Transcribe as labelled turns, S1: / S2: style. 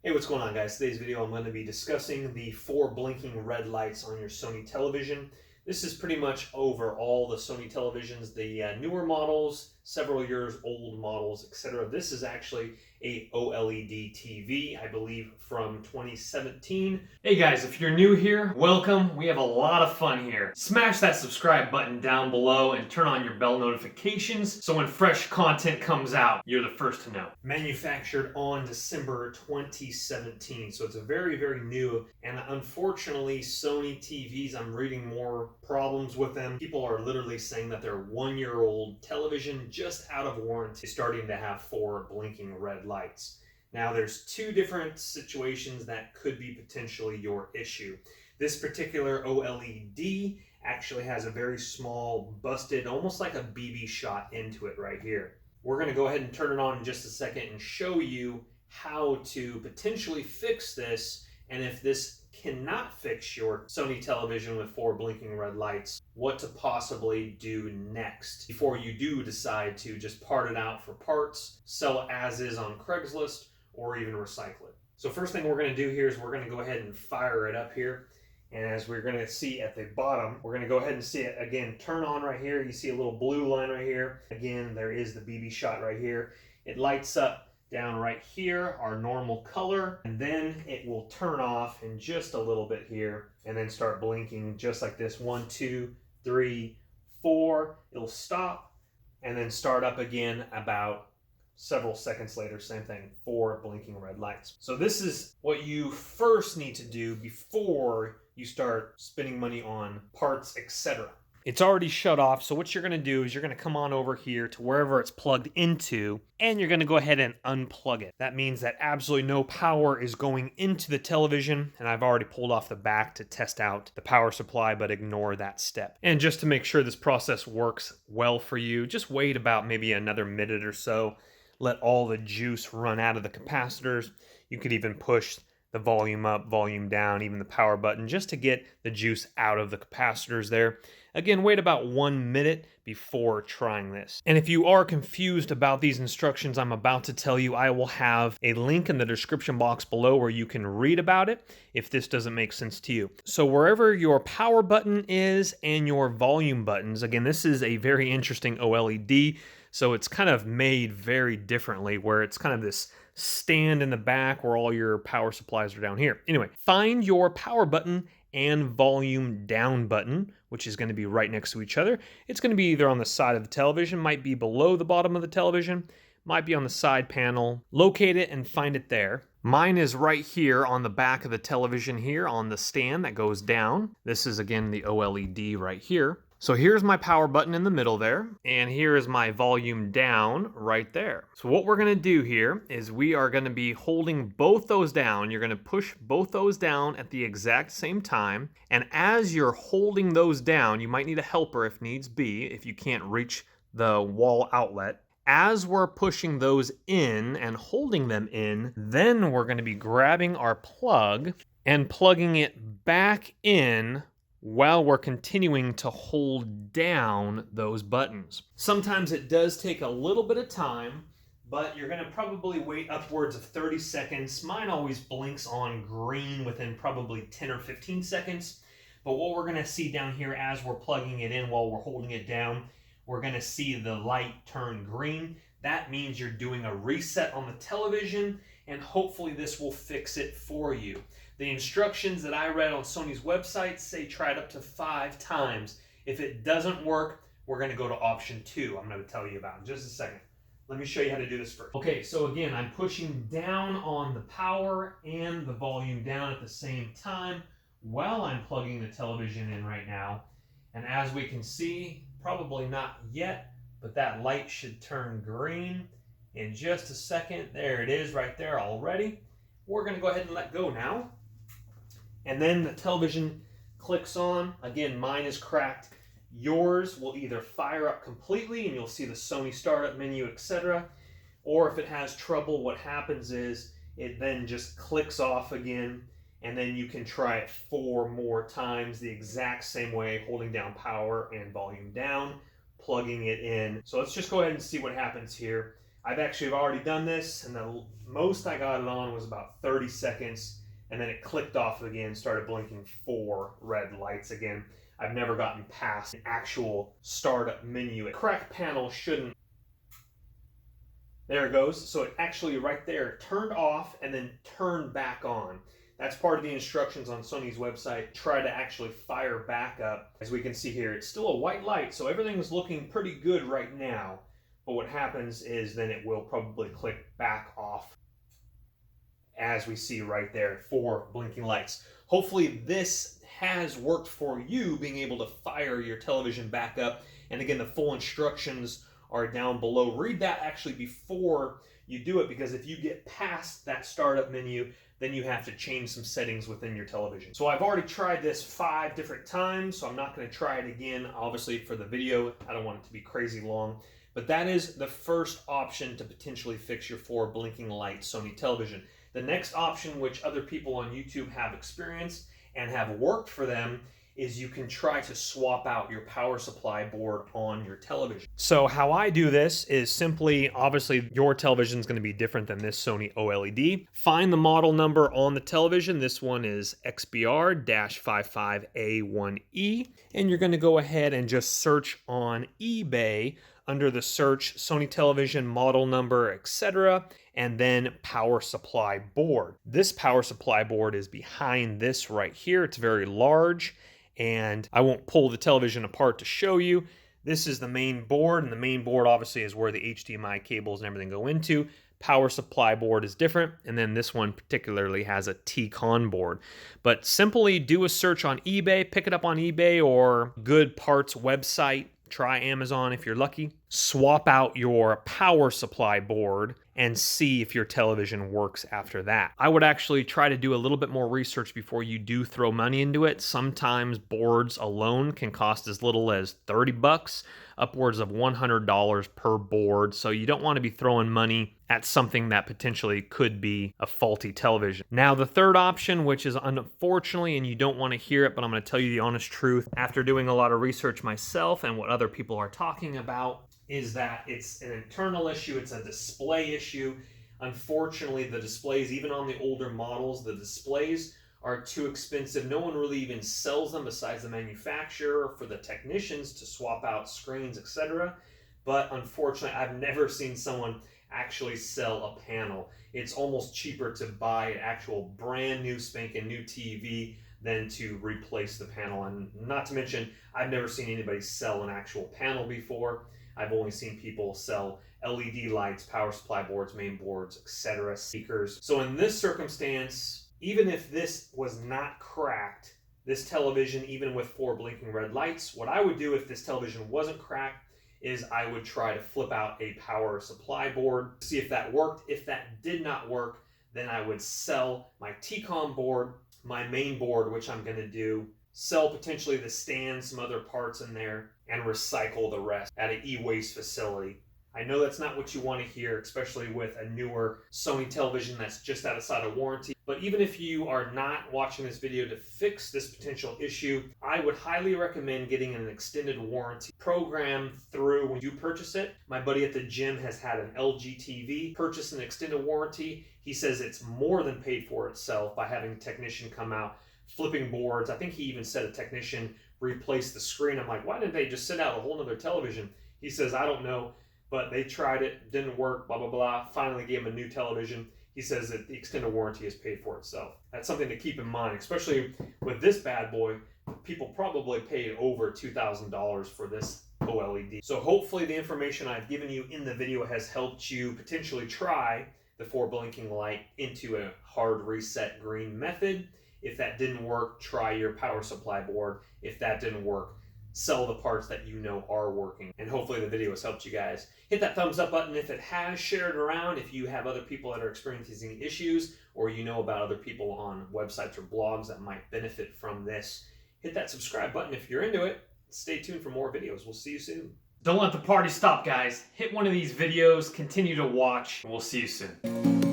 S1: Hey, what's going on, guys? Today's video I'm going to be discussing the 4 blinking red lights on your Sony television. This is pretty much over all the Sony televisions, the newer models, several years old models, etc. This is actually a OLED TV, I believe from 2017. Hey guys, if you're new here, welcome. We have a lot of fun here. Smash that subscribe button down below and turn on your bell notifications so when fresh content comes out, you're the first to know. Manufactured on December 2017, so it's a very, very new, and unfortunately Sony TVs, I'm reading more problems with them. People are literally saying that they're 1-year-old television just out of warranty, starting to have 4 blinking red lights. Now there's 2 different situations that could be potentially your issue. This particular OLED actually has a very small busted, almost like a BB shot into it right here. We're going to go ahead and turn it on in just a second and show you how to potentially fix this, and if this cannot fix your Sony television with 4 blinking red lights, what to possibly do next before you do decide to just part it out for parts, sell it as is on Craigslist, or even recycle it. So first thing we're going to do here is we're going to go ahead and fire it up here. And as we're going to see at the bottom, we're going to go ahead and see it again turn on right here. You see a little blue line right here. Again, there is the BB shot right here. It lights up down right here, our normal color, and then it will turn off in just a little bit here and then start blinking just like this. 1, 2, 3, 4. It'll stop and then start up again about several seconds later. Same thing, 4 blinking red lights. So this is what you first need to do before you start spending money on parts, etc. It's already shut off, so what you're going to do is you're going to come on over here to wherever it's plugged into, and you're going to go ahead and unplug it. That means that absolutely no power is going into the television, and I've already pulled off the back to test out the power supply, but ignore that step. And just to make sure this process works well for you, just wait about maybe another minute or so. Let all the juice run out of the capacitors. You could even push the volume up, volume down, even the power button, just to get the juice out of the capacitors there. Again, wait about 1 minute before trying this. And if you are confused about these instructions I'm about to tell you, I will have a link in the description box below where you can read about it if this doesn't make sense to you. So wherever your power button is and your volume buttons, again, this is a very interesting OLED, so it's kind of made very differently, where it's kind of this stand in the back where all your power supplies are down here. Anyway, find your power button and volume down button, which is going to be right next to each other. It's going to be either on the side of the television, might be below the bottom of the television, might be on the side panel. Locate it and find it there. Mine is right here on the back of the television here on the stand that goes down. This is again the OLED right here. So here's my power button in the middle there, and here is my volume down right there. So what we're gonna do here is we are gonna be holding both those down. You're gonna push both those down at the exact same time, and as you're holding those down, you might need a helper if needs be, if you can't reach the wall outlet. As we're pushing those in and holding them in, then we're gonna be grabbing our plug and plugging it back in while we're continuing to hold down those buttons. Sometimes it does take a little bit of time, but you're going to probably wait upwards of 30 seconds. Mine always blinks on green within probably 10 or 15 seconds. But what we're going to see down here as we're plugging it in while we're holding it down, we're going to see the light turn green. That means you're doing a reset on the television, and hopefully this will fix it for you. The instructions that I read on Sony's website say try it up to 5 times. If it doesn't work, we're going to go to option 2. I'm going to tell you about in just a second. Let me show you how to do this first. Okay, so again, I'm pushing down on the power and the volume down at the same time while I'm plugging the television in right now. And as we can see, probably not yet, but that light should turn green in just a second. There it is right there already. We're going to go ahead and let go now. And then the television clicks on. Again, mine is cracked. Yours will either fire up completely and you'll see the Sony startup menu, etc. Or if it has trouble, what happens is it then just clicks off again, and then you can try it 4 more times the exact same way, holding down power and volume down, plugging it in. So let's just go ahead and see what happens here. I've actually already done this, and the most I got it on was about 30 seconds, and then it clicked off again, started blinking 4 red lights again. I've never gotten past an actual startup menu. A cracked panel shouldn't. There it goes. So it actually right there turned off and then turned back on. That's part of the instructions on Sony's website. Try to actually fire back up. As we can see here, it's still a white light, so everything's looking pretty good right now. But what happens is then it will probably click back off, as we see right there, 4 blinking lights. Hopefully this has worked for you, being able to fire your television back up. And again, the full instructions are down below. Read that actually before you do it, because if you get past that startup menu, then you have to change some settings within your television. So I've already tried this 5 different times, so I'm not going to try it again. Obviously for the video, I don't want it to be crazy long. But that is the first option to potentially fix your 4 blinking light Sony television. The next option, which other people on YouTube have experienced and have worked for them, is you can try to swap out your power supply board on your television. So how I do this is simply, obviously your television is going to be different than this Sony OLED. Find the model number on the television. This one is XBR-55A1E. And you're going to go ahead and just search on eBay under the search Sony television model number, etc., and then power supply board. This power supply board is behind this right here. It's very large, and I won't pull the television apart to show you. This is the main board, and the main board obviously is where the HDMI cables and everything go into. Power supply board is different, and then this one particularly has a T-Con board. But simply do a search on eBay, pick it up on eBay or Good Parts website. Try Amazon if you're lucky. Swap out your power supply board and see if your television works after that. I would actually try to do a little bit more research before you do throw money into it. Sometimes boards alone can cost as little as 30 bucks, upwards of $100 per board. So you don't want to be throwing money at something that potentially could be a faulty television. Now, the third option, which is unfortunately, and you don't want to hear it, but I'm going to tell you the honest truth, after doing a lot of research myself and what other people are talking about, is that it's an internal issue, it's a display issue. Unfortunately, the displays, even on the older models, the displays are too expensive. No one really even sells them besides the manufacturer for the technicians to swap out screens, etc. But unfortunately, I've never seen someone actually sell a panel. It's almost cheaper to buy an actual brand new spanking new TV than to replace the panel. And not to mention, I've never seen anybody sell an actual panel before. I've only seen people sell LED lights, power supply boards, main boards, etc., speakers. So in this circumstance, even if this was not cracked, this television, even with 4 blinking red lights, what I would do if this television wasn't cracked is I would try to flip out a power supply board, see if that worked. If that did not work, then I would sell my T-Con board, my main board, which I'm going to do, sell potentially the stand, some other parts in there, and recycle the rest at an e-waste facility. I know that's not what you want to hear, especially with a newer Sony television that's just outside of warranty. But even if you are not watching this video to fix this potential issue, I would highly recommend getting an extended warranty program through when you purchase it. My buddy at the gym has had an LG TV purchase an extended warranty. He says it's more than paid for itself by having a technician come out, flipping boards. I think he even said a technician replaced the screen. I'm like, why didn't they just send out a whole nother television? He says, I don't know, but they tried it, didn't work, blah, blah, blah. Finally gave him a new television. He says that the extended warranty is paid for itself. That's something to keep in mind, especially with this bad boy. People probably paid over $2,000 for this OLED. So hopefully the information I've given you in the video has helped you potentially try the 4 blinking light into a hard reset green method. If that didn't work, try your power supply board. If that didn't work, sell the parts that you know are working. And hopefully the video has helped you guys. Hit that thumbs up button if it has, share it around if you have other people that are experiencing issues, or you know about other people on websites or blogs that might benefit from this. Hit that subscribe button if you're into it. Stay tuned for more videos. We'll see you soon. Don't let the party stop, guys. Hit one of these videos, continue to watch, and we'll see you soon.